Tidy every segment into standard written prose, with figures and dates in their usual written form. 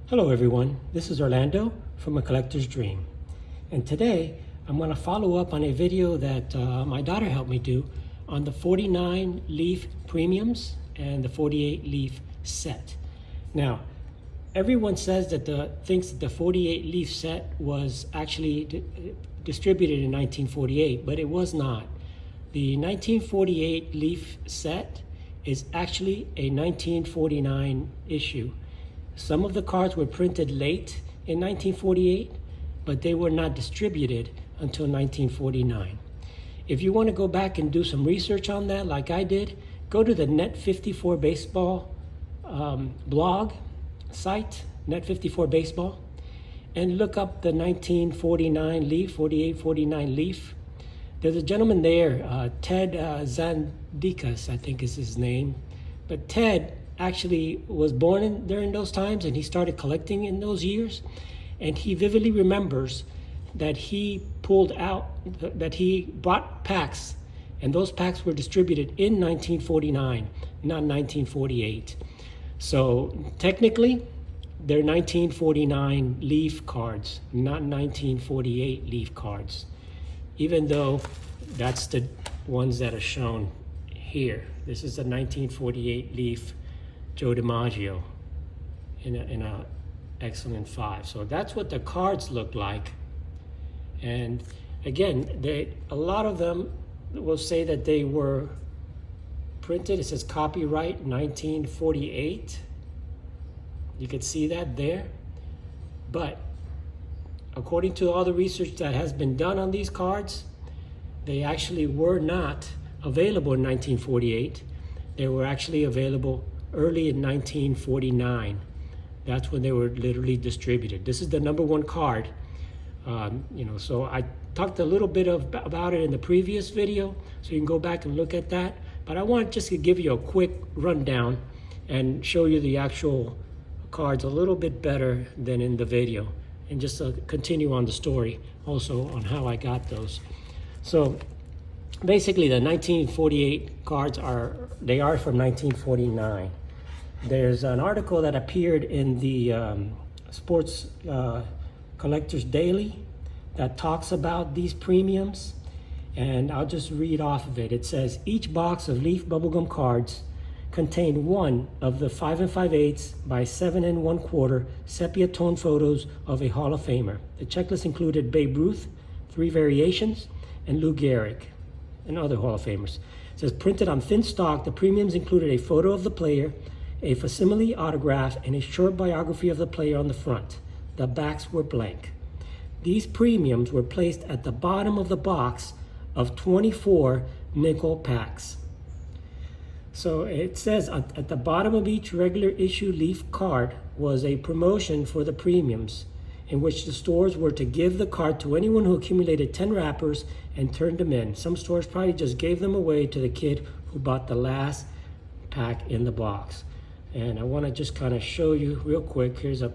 Hello everyone, this is Orlando from A Collector's Dream. And today I'm going to follow up on a video that my daughter helped me do on the 49 leaf premiums and the 48 leaf set. Now, everyone says that thinks that the 48 leaf set was actually distributed in 1948, but it was not. The 1948 leaf set is actually a 1949 issue. Some of the cards were printed late in 1948, but they were not distributed until 1949. If you want to go back and do some research on that, like I did, go to the Net 54 Baseball blog site, Net 54 Baseball, and look up the 1949 leaf, 48, 49 leaf. There's a gentleman there, Ted Zandikas, I think is his name. But Ted actually was born during those times, and he started collecting in those years. And he vividly remembers that he that he bought packs, and those packs were distributed in 1949, not 1948. So technically, they're 1949 leaf cards, not 1948 leaf cards, even though that's the ones that are shown here. This is a 1948 leaf Joe DiMaggio in a excellent 5. So that's what the cards look like. And again, a lot of them will say that they were printed. It says copyright 1948. You can see that there. But according to all the research that has been done on these cards, they actually were not available in 1948. They were actually available early in 1949. That's when they were literally distributed. This is the #1 card. So I talked a little bit about it in the previous video, so you can go back and look at that. But I want just to give you a quick rundown and show you the actual cards a little bit better than in the video, and just to continue on the story also on how I got those. So basically, the 1948 cards are from 1949. There's an article that appeared in the Sports Collectors Daily that talks about these premiums, and I'll just read off of it. It says, each box of leaf bubblegum cards contained one of the 5 5/8 by 7 1/4 sepia tone photos of a Hall of Famer. The checklist included Babe Ruth, 3 variations, and Lou Gehrig, and other Hall of Famers. It says, printed on thin stock, the premiums included a photo of the player, a facsimile autograph, and a short biography of the player on the front. The backs were blank. These premiums were placed at the bottom of the box of 24 nickel packs. So it says at the bottom of each regular issue leaf card was a promotion for the premiums, in which the stores were to give the card to anyone who accumulated 10 wrappers and turned them in. Some stores probably just gave them away to the kid who bought the last pack in the box. And I want to just kind of show you real quick. Here's a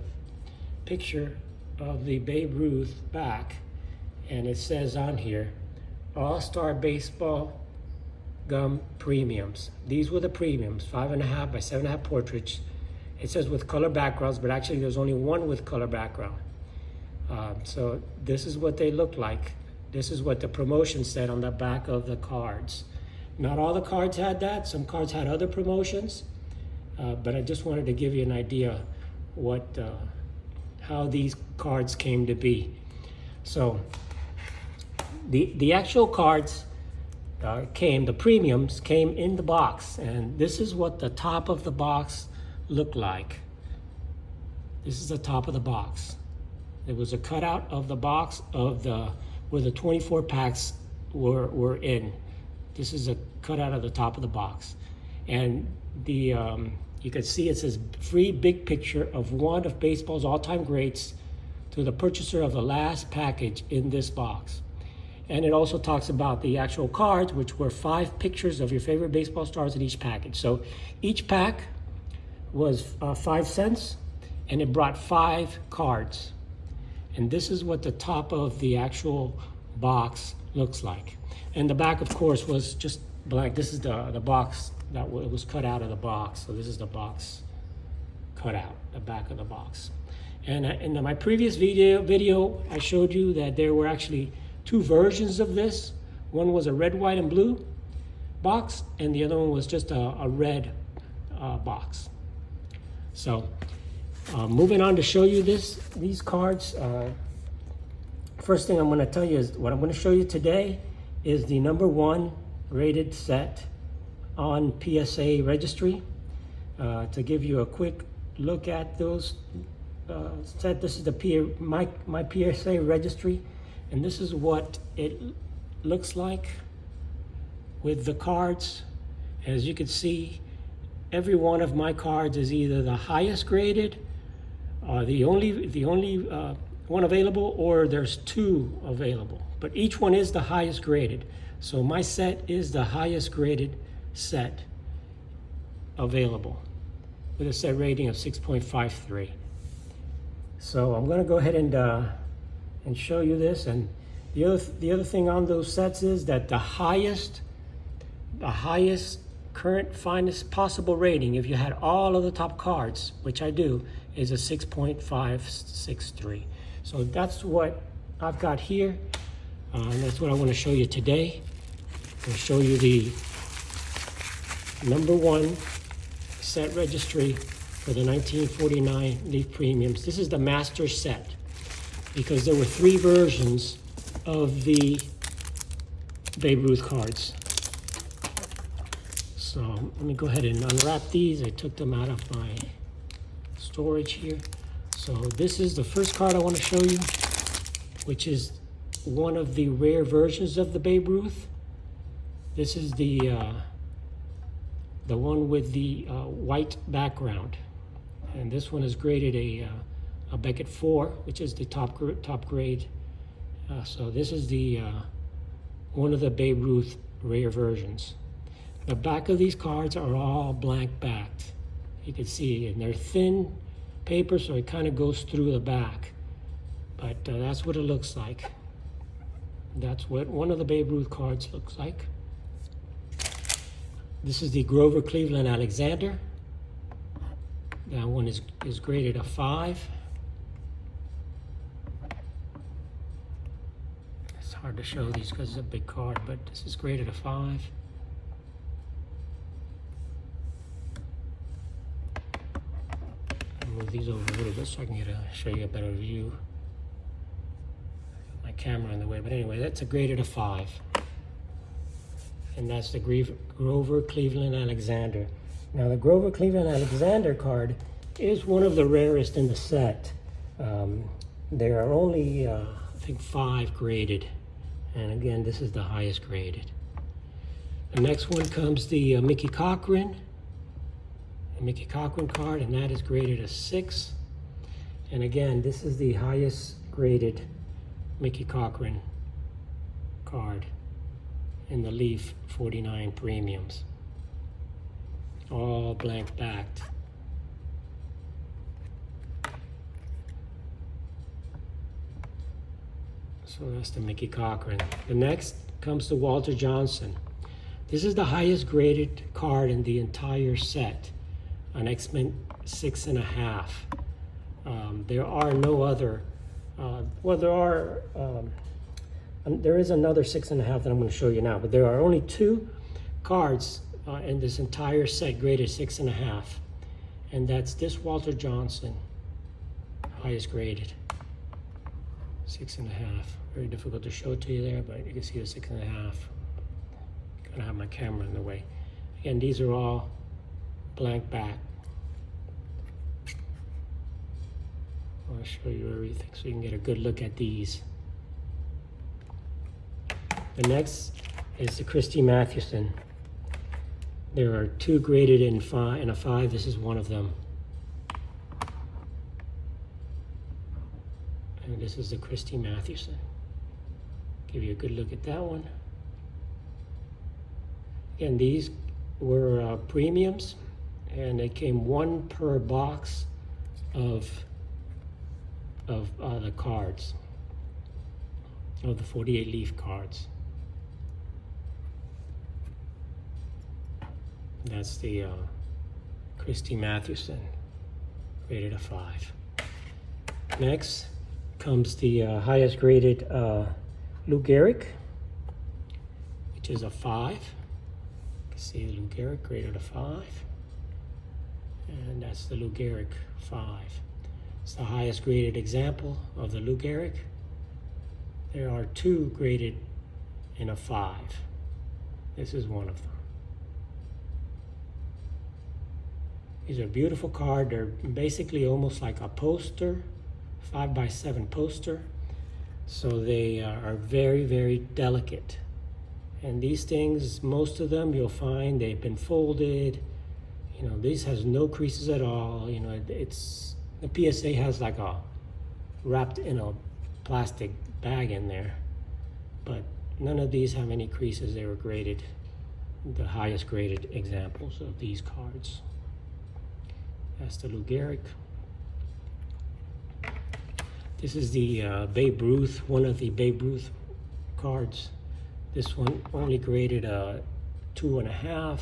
picture of the Babe Ruth back, and it says on here, All-Star Baseball Gum Premiums. These were the premiums, 5 1/2 by 7 1/2 portraits. It says with color backgrounds, but actually there's only one with color background. So this is what they look like. This is what the promotion said on the back of the cards. Not all the cards had that. Some cards had other promotions, but I just wanted to give you an idea how these cards came to be. So the actual cards the premiums came in the box, and this is what the top of the box looked like. This is the top of the box. There was a cutout of the box where the 24 packs were in. This is a cutout of the top of the box, and you can see it says free big picture of one of baseball's all-time greats to the purchaser of the last package in this box. And it also talks about the actual cards, which were 5 pictures of your favorite baseball stars in each package. So each pack was 5 cents, and it brought 5 cards. And this is what the top of the actual box looks like. And the back, of course, was just blank. This is the box that was cut out of the box. So this is the box cut out, the back of the box. And in my previous video, I showed you that there were actually two versions of this. One was a red, white, and blue box, and the other one was just a red box. So moving on to show you these cards. First thing I'm going to tell you is what I'm going to show you today is the #1 rated set on PSA registry. To give you a quick look at those set, this is my PSA registry, and this is what it looks like with the cards. As you can see, every one of my cards is either the highest graded, the only one available, or there's two available. But each one is the highest graded. So my set is the highest graded set available with a set rating of 6.53. So I'm going to go ahead and show you this. And the other thing on those sets is that the highest current finest possible rating, if you had all of the top cards, which I do, is a 6.563. So that's what I've got here, and that's what I want to show you today. I'm going to show you the #1 set registry for the 1949 Leaf Premiums. This is the master set, because there were 3 versions of the Babe Ruth cards. So let me go ahead and unwrap these. I took them out of my storage here. So this is the first card I want to show you, which is one of the rare versions of the Babe Ruth. This is the one with the white background, and this one is graded a Beckett 4, which is the top grade. So this is the one of the Babe Ruth rare versions. The back of these cards are all blank backed. You can see, and they're thin paper, so it kind of goes through the back. But that's what it looks like. That's what one of the Babe Ruth cards looks like. This is the Grover Cleveland Alexander. That one is graded a 5. It's hard to show these because it's a big card, but this is graded a 5. Move these over a little bit so I can show you a better view. My camera in the way, but anyway, that's a graded a 5. And that's the Grover Cleveland Alexander. Now the Grover Cleveland Alexander card is one of the rarest in the set. There are only, I think, 5 graded. And again, this is the highest graded. The next one comes the Mickey Cochran card, and that is graded a 6. And again, this is the highest graded Mickey Cochran card in the Leaf 49 Premiums. All blank backed. So that's the Mickey Cochran. The next comes the Walter Johnson. This is the highest graded card in the entire set, an X-Men 6.5. There are no other, there is another 6.5 that I'm going to show you now, but there are only 2 cards in this entire set graded 6.5, and that's this Walter Johnson, highest graded, 6.5. Very difficult to show to you there, but you can see the 6.5. Kind of have my camera in the way. Again, these are all blank back. I'll show you everything so you can get a good look at these. The next is the Christy Mathewson. There are 2 graded in a 5. This is one of them. And this is the Christy Mathewson. Give you a good look at that one. Again, these were premiums, and they came 1 per box of the cards, of the 48 leaf cards. That's the Christy Mathewson. graded a 5. Next comes the highest graded Lou Gehrig, which is a 5. You can see the Lou Gehrig graded a 5. And that's the Lou Gehrig 5. It's the highest graded example of the Lou Gehrig. There are 2 graded in a 5. This is one of them. These are beautiful cards. They're basically almost like a poster, 5x7 poster. So they are very, very delicate. And these things, most of them you'll find they've been folded. You know, this has no creases at all. You know, it's the PSA has like a wrapped in a plastic bag in there, but none of these have any creases. They were graded, the highest graded examples of these cards. That's the Lou Gehrig. This is the Babe Ruth, one of the Babe Ruth cards. This one only graded a 2.5.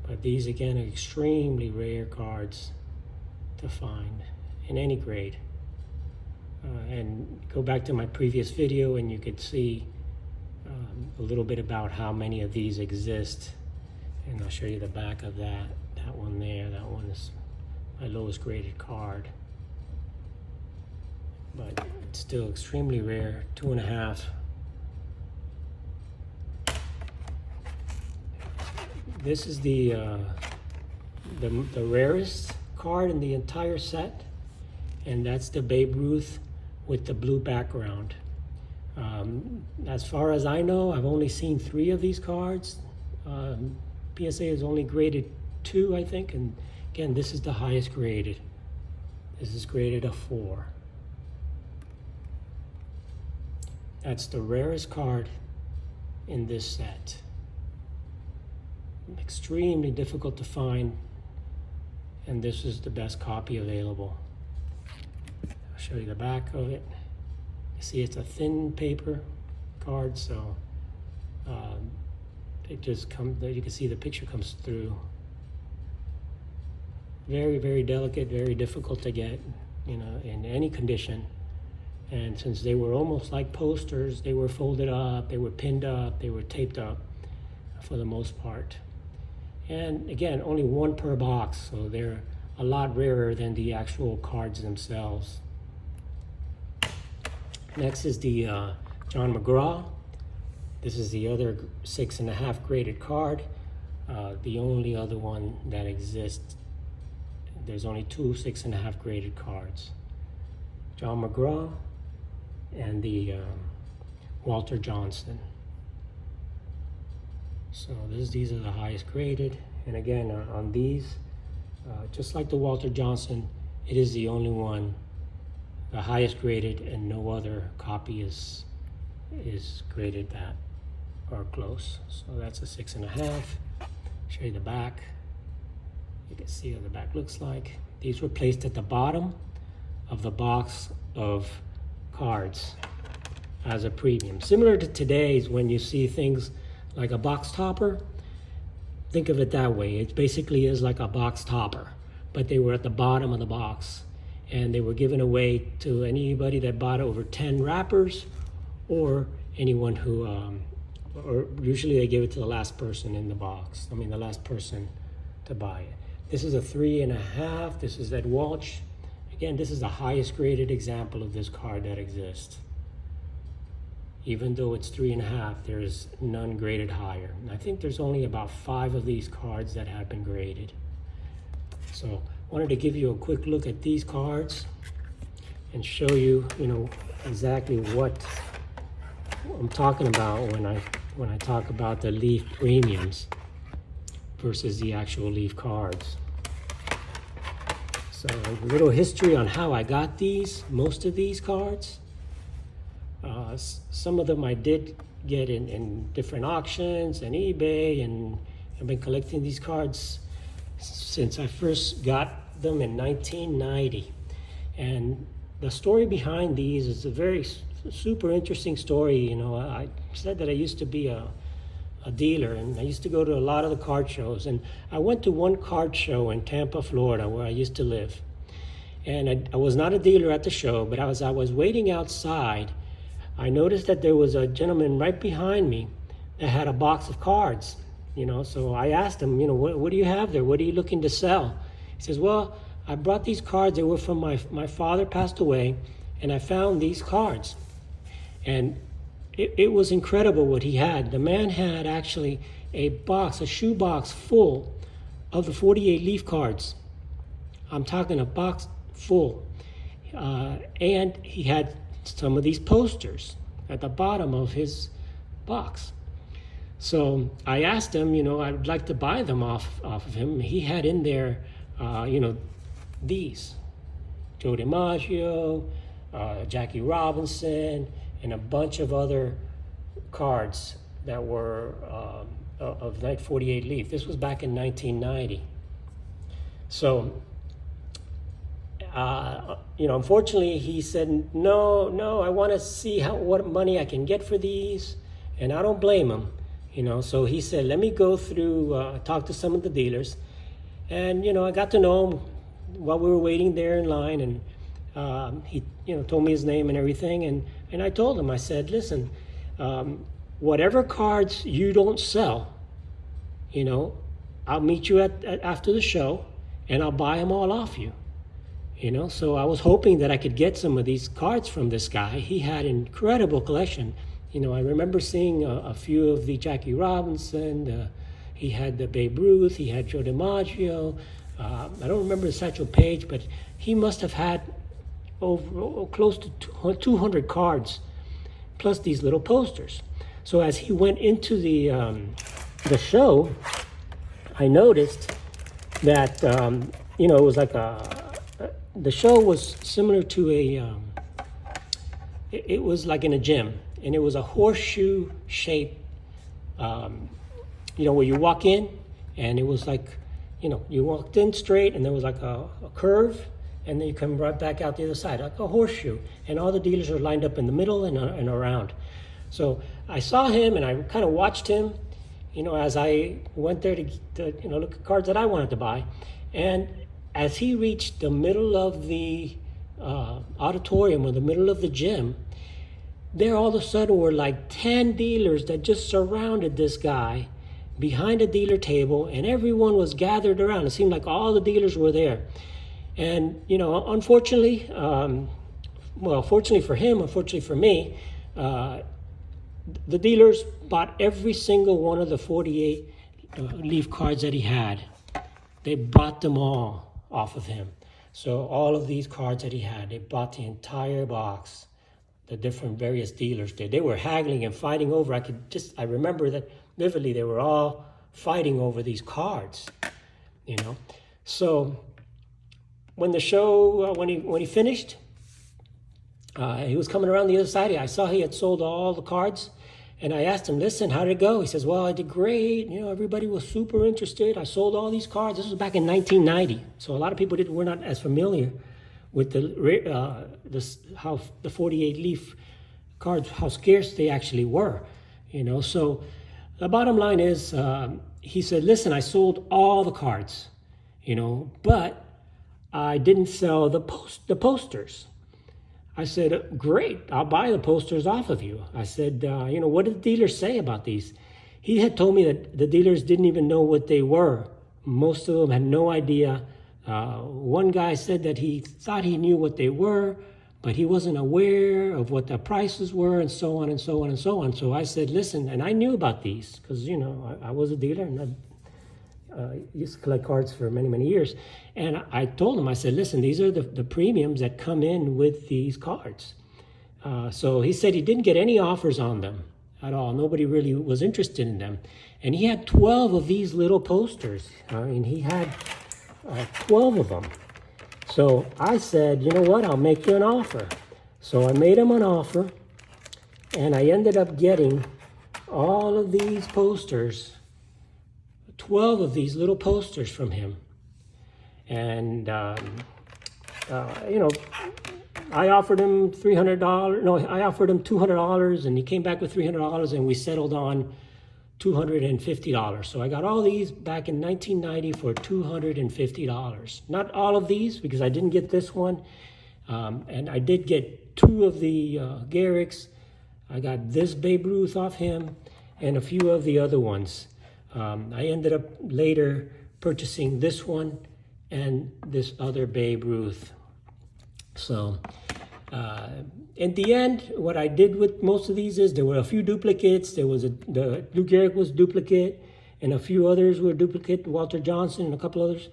But these again are extremely rare cards to find in any grade. And go back to my previous video and you could see a little bit about how many of these exist. And I'll show you the back of that one there. That one is my lowest graded card. But it's still extremely rare, 2.5. This is the rarest card in the entire set, and that's the Babe Ruth with the blue background. As far as I know, I've only seen 3 of these cards. PSA has only graded 2, I think, and again, this is the highest graded. This is graded a 4. That's the rarest card in this set. Extremely difficult to find, and this is the best copy available. I'll show you the back of it. You see it's a thin paper card, so it just comes, you can see the picture comes through. Very, very delicate, very difficult to get, you know, in any condition. And since they were almost like posters, they were folded up, they were pinned up, they were taped up for the most part. And again, only 1 per box, so they're a lot rarer than the actual cards themselves. Next is the John McGraw. This is the other 6.5 graded card. The only other one that exists. There's only 2 6.5 graded cards. John McGraw and the Walter Johnson. So these are the highest graded, and again on these, just like the Walter Johnson, it is the only one, the highest graded, and no other copy is graded that or close. So that's a 6.5. Show you the back. You can see what the back looks like. These were placed at the bottom of the box of cards as a premium, similar to today's when you see things like a box topper. Think of it that way. It basically is like a box topper, but they were at the bottom of the box, and they were given away to anybody that bought over 10 wrappers, or anyone who, or usually they give it to the last person in the box. I mean, the last person to buy it. This is a 3.5. This is Ed Walsh. Again, this is the highest graded example of this card that exists. Even though it's 3.5, there's none graded higher. And I think there's only about 5 of these cards that have been graded. So I wanted to give you a quick look at these cards and show you, exactly what I'm talking about when I talk about the Leaf premiums versus the actual Leaf cards. So a little history on how I got these, most of these cards. Some of them I did get in different auctions and eBay, and I've been collecting these cards since I first got them in 1990. And the story behind these is a very super interesting story. I said that I used to be a a dealer, and I used to go to a lot of the card shows. And I went to one card show in Tampa, Florida, where I used to live. And I was not a dealer at the show, but as I was waiting outside, I noticed that there was a gentleman right behind me that had a box of cards. So I asked him, what do you have there? What are you looking to sell? He says, well, I brought these cards. They were from my father passed away, and I found these cards. And it was incredible what he had. The man had actually a shoebox full of the 48 leaf cards. I'm talking a box full. And he had some of these posters at the bottom of his box. So I asked him, I'd like to buy them off of him. He had in there, these. Joe DiMaggio, Jackie Robinson, and a bunch of other cards that were of that 48 leaf. This was back in 1990. So, unfortunately, he said, no, I want to see what money I can get for these, and I don't blame him, So he said, let me go through, talk to some of the dealers, and I got to know him while we were waiting there in line, and he, told me his name and everything, and I told him, I said, listen, whatever cards you don't sell, I'll meet you after the show, and I'll buy them all off you. So I was hoping that I could get some of these cards from this guy. He had an incredible collection. I remember seeing a few of the Jackie Robinson. He had the Babe Ruth. He had Joe DiMaggio. I don't remember the Satchel Paige, but he must have had close to 200 cards, plus these little posters. So as he went into the show, I noticed that it was like the show was similar to it was like in a gym, and it was a horseshoe shape, where you walk in, and it was like, you walked in straight, and there was like a curve, and then you come right back out the other side, like a horseshoe, and all the dealers are lined up in the middle and around. So I saw him, and I kind of watched him, as I went there to look at cards that I wanted to buy, and as he reached the middle of the auditorium or the middle of the gym, there all of a sudden were like 10 dealers that just surrounded this guy behind a dealer table, and everyone was gathered around. It seemed like all the dealers were there. And, unfortunately, fortunately for him, unfortunately for me, the dealers bought every single one of the 48 leaf cards that he had. They bought them all off of him. So all of these cards that he had, they bought the entire box. The different various dealers did. They were haggling and fighting over. I remember that vividly. They were all fighting over these cards, So when the show, when he finished, he was coming around the other side. I saw he had sold all the cards, and I asked him, listen, how did it go? He says, well, I did great. Everybody was super interested. I sold all these cards. This was back in 1990. So a lot of people were not as familiar with how the 48 leaf cards, how scarce they actually were, So the bottom line is, he said, listen, I sold all the cards, but I didn't sell the posters. I said, great, I'll buy the posters off of you. I said, what did the dealers say about these? He had told me that the dealers didn't even know what they were. Most of them had no idea. One guy said that he thought he knew what they were, but he wasn't aware of what the prices were, and so on and so on and so on. So I said, listen, and I knew about these because, I was a dealer, and I used to collect cards for many, many years. And I told him, I said, listen, these are the premiums that come in with these cards. So he said he didn't get any offers on them at all. Nobody really was interested in them. And he had 12 of these little posters. And he had 12 of them. So I said, you know what, I'll make you an offer. So I made him an offer, and I ended up getting all of these posters, 12 of these little posters from him. And, I offered him $300. No, I offered him $200, and he came back with $300, and we settled on $250. So I got all these back in 1990 for $250. Not all of these, because I didn't get this one. And I did get two of the Gehrig's. I got this Babe Ruth off him and a few of the other ones. I ended up later purchasing this one and this other Babe Ruth. So in the end, what I did with most of these is there were a few duplicates. There was the Lou Gehrig was duplicate, and a few others were duplicate, Walter Johnson and a couple others.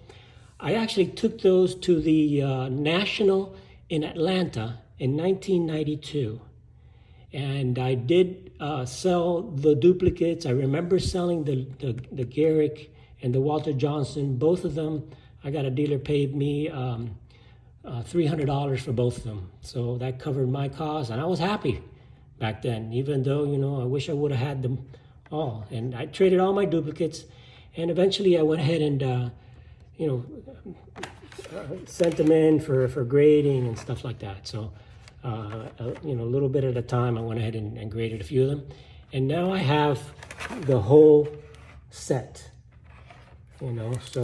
I actually took those to the National in Atlanta in 1992. And I did sell the duplicates. I remember selling the Gehrig and the Walter Johnson, both of them. I got a dealer paid me $300 for both of them. So that covered my costs, and I was happy back then, even though, you know, I wish I would have had them all. And I traded all my duplicates, and eventually I went ahead and, you know, sent them in for grading and stuff like that. So, you know, a little bit at a time, I went ahead and graded a few of them. And now I have the whole set, you know, so,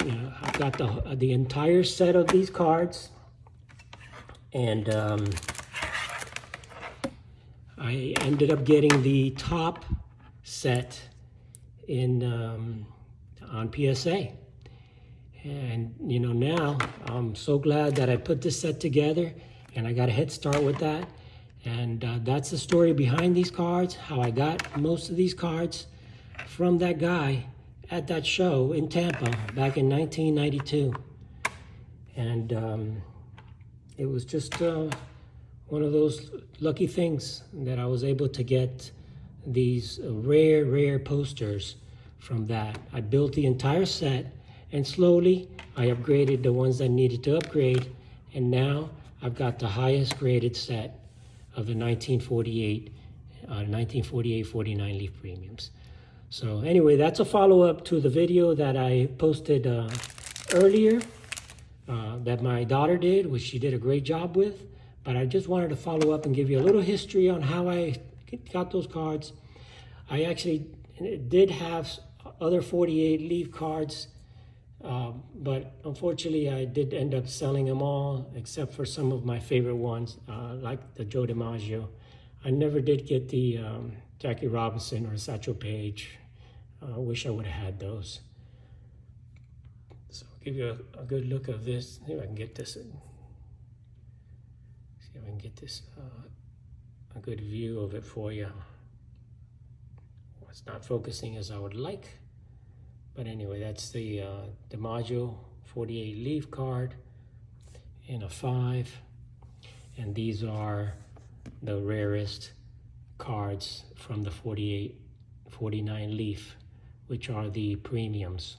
you know, I've got the entire set of these cards, and I ended up getting the top set in on PSA. And, you know, now I'm so glad that I put this set together and I got a head start with that. And that's the story behind these cards, how I got most of these cards from that guy at that show in Tampa back in 1992. And it was just one of those lucky things that I was able to get these rare posters from that. I built the entire set, and slowly I upgraded the ones that needed to upgrade, and now I've got the highest graded set of the 1948-49 Leaf Premiums. So anyway, that's a follow-up to the video that I posted earlier that my daughter did, which she did a great job with. But I just wanted to follow up and give you a little history on how I got those cards. I actually did have other 48 Leaf cards, but unfortunately I did end up selling them all except for some of my favorite ones, like the Joe DiMaggio. I never did get the Jackie Robinson or Satchel Paige. I wish I would have had those. So I'll give you a good look of this. See if I can get this in. See if I can get this a good view of it for you. It's not focusing as I would like, but anyway, that's the DiMaggio 48 Leaf card in a 5, and these are the rarest cards from the 48-49 Leaf, which are the premiums.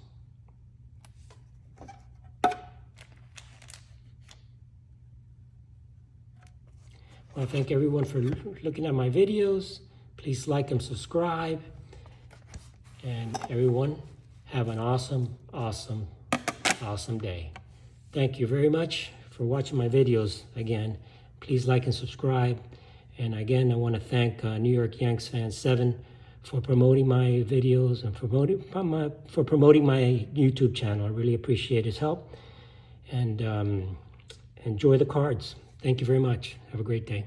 I thank everyone for looking at my videos. Please like and subscribe. And everyone, have an awesome day. Thank you very much for watching my videos. Again, please like and subscribe. And again, I want to thank New York Yanks Fan 7 for promoting my videos and for promoting my YouTube channel. I really appreciate his help. And enjoy the cards. Thank you very much. Have a great day.